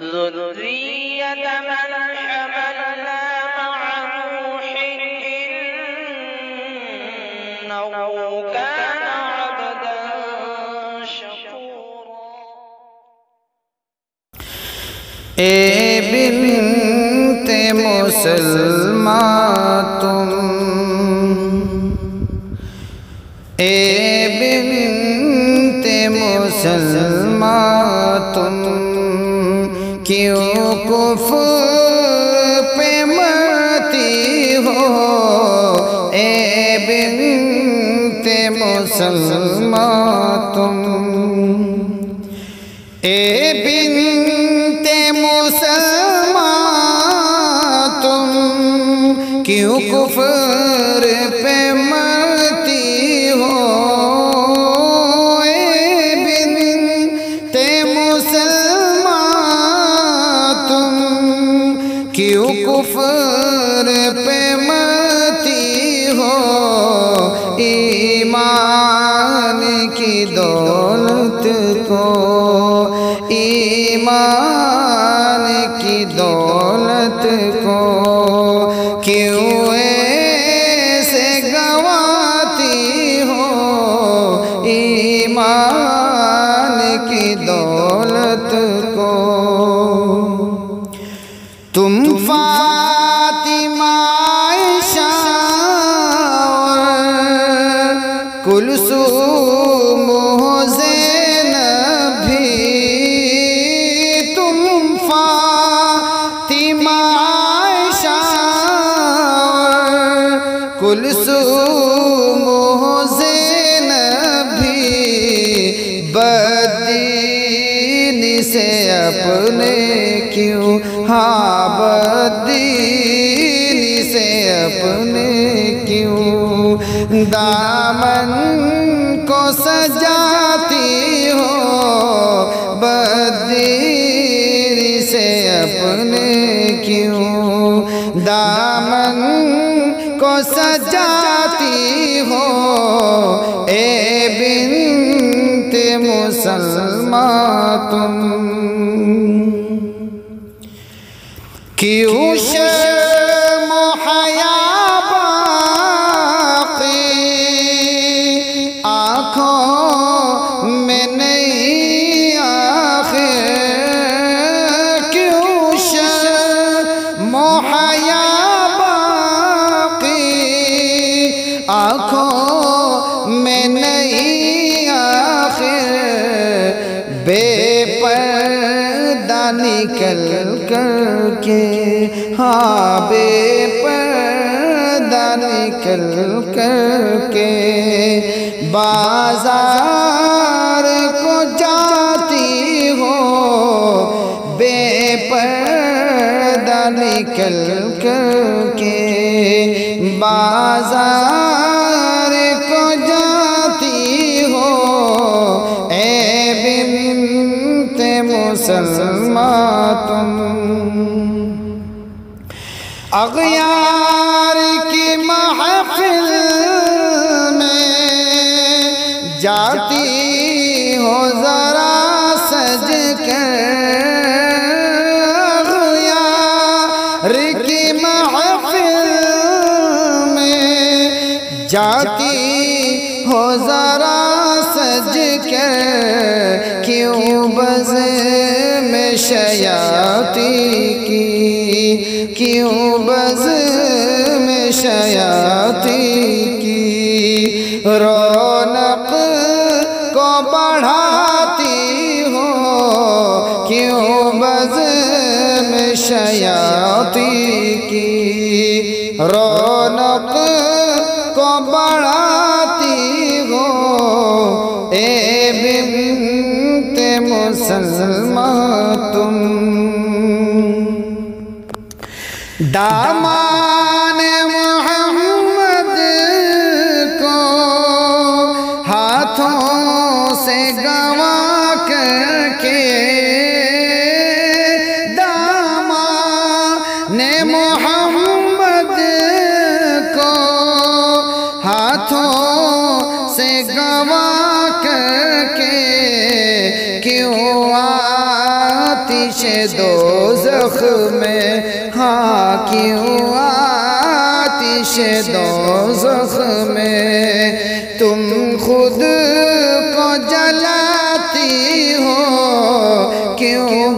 ذرية من حملنا مع نوح إنه كان عبدا شكورا اے بنت مسلمہ تم، اے بنت مسلمہ تم، کیوں کفر پہ مرتی ہو؟ اے بنت مسلمہ تم، اے بنت مسلمہ تم، کیوں کفر پہ مرتی ہو؟ اے بنت مسلمہ تم، کیوں کفر پہ مرتی ہو؟ ایمان کی دولت کو، ایمان کی دولت کو کیوں ایسے گنواتی ہو؟ ایمان کی دولت کو تم فاطمہ عائشہ اور کلثوم ہو زینب بھی، تم فاطمہ عائشہ اور کلثوم ہو زینب بھی، بددینی سے اپنے کیوں، ہاں بددینی سے اپنے کیوں دامن کو سجاتی ہو؟ بددینی سے اپنے کیوں دامن کو سجاتی ہو؟ اے بنت مسلمہ تم، کیوں شرم و حیا باقی آنکھوں میں نہیں آخر؟ کیوں شرم و حیا باقی آنکھوں میں نہیں آخر؟ بے پردہ نکل کر کے، ہاں بے پردہ نکل کر کے بازار کو جاتی ہو؟ بے پردہ نکل کر کے بازار کو جاتی ہو؟ اے بنت مسلمہ تم، اغیار کی محفل میں جاتی ہو ذرا سج کر، اغیار کی محفل میں جاتی ہو ذرا سج کر، کیوں بزم شیاطی کی، کیوں بزم شیاطی کی رونق کو بڑھاتی ہو؟ کیوں بزم شیاطی کی رونق کو بڑھاتی ہو؟ اے بنت مسلمہ تم، دامان محمد کو ہاتھوں سے گنوا کر کے، دامان محمد کو ہاتھوں سے گنوا کر کے، کیوں آتش دوزخ میں، ہاں کیوں آتش دوزخ میں تم خود کو جلاتی ہو، کیوں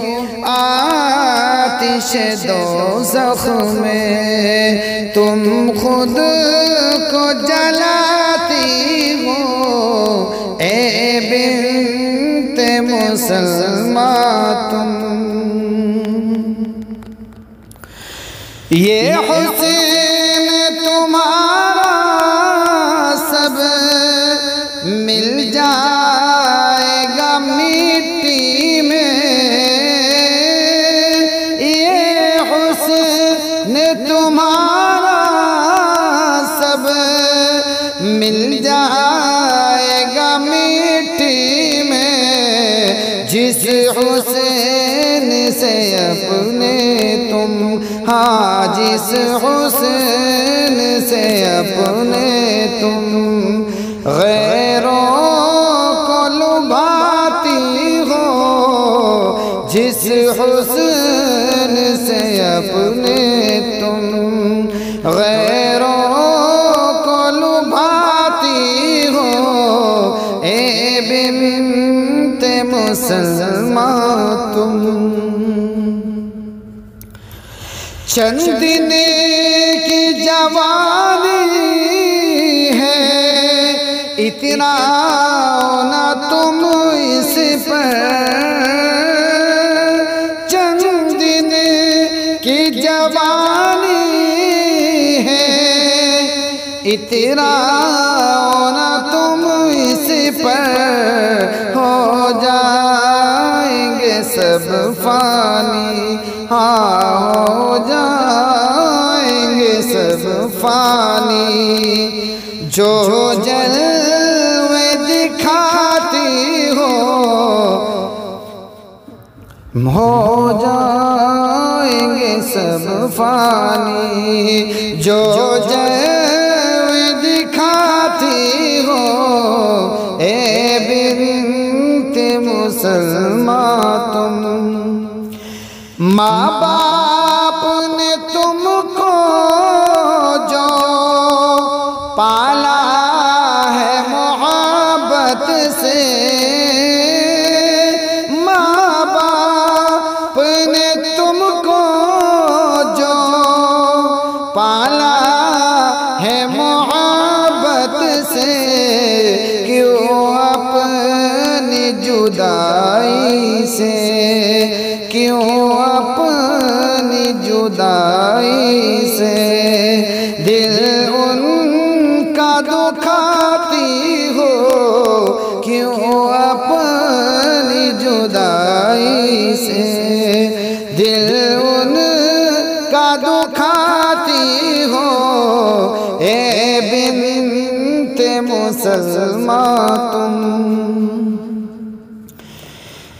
آتش دوزخ میں تم خود کو جلاتی ہو، اے بنت مسلمہ تم۔ یہ حسین تمہارا سب مل جائے گا مٹی میں، یہ حسین تمہارا سب مل جائے گا مٹی میں، جس حسین سے اپنے تم، ہاں جس حسین سے اپنے تم غیروں کو لبھاتی ہو، جس حسین سے اپنے تم غیروں کو لبھاتی ہو، اے بنت مسلمہ تم۔ چند دن کی جوانی ہے، اتنا نہ تم اس پر، چند دن کی جوانی ہے، اتنا نہ تم اس پر، ہو جائیں گے سب فانی، ہاں ہو جائیں گے سب فانی، جو جلوے دکھاتی ہو جائیں گے سب فانی، جو جلوے دکھاتی ہو، اے بنت مسلمہ تم۔ ماں باپ نے تم کو جو پالا ہے محبت سے، ماں باپ نے تم کو جو پالا ہے محبت سے، کیوں اپنی جدائی سے، کیوں اپنی جدائی سے دل ان کا دکھاتی ہو، کیوں اپنی جدائی سے دل ان کا دکھاتی ہو، اے بنت مسلمہ تم۔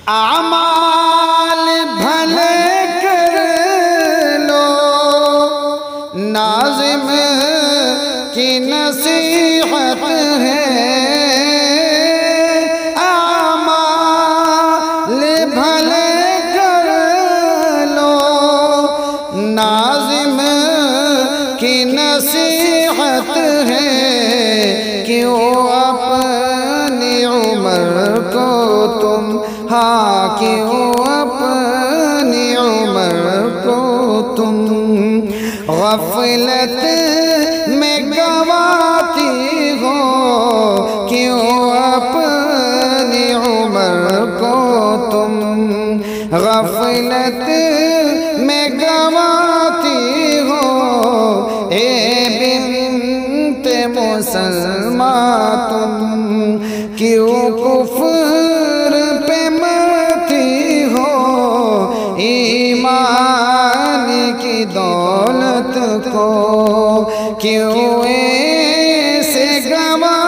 اعمال بھلے کر لو، ناظم کی نصیحت ہے، اعمال بھلے کر لو، ناظم کی نصیحت ہے، کیوں اپنی عمر کو تم، ہاں کیوں اپنی عمر کو تم غفلت میں گواتی ہو، کیوں اپنی عمر کو تم غفلت میں گواتی ہو، اے بنت مسلمہ تم، کیوں کفر پہ مرتی ہو، ایمان کی دولت کو کیوں ایسے گوا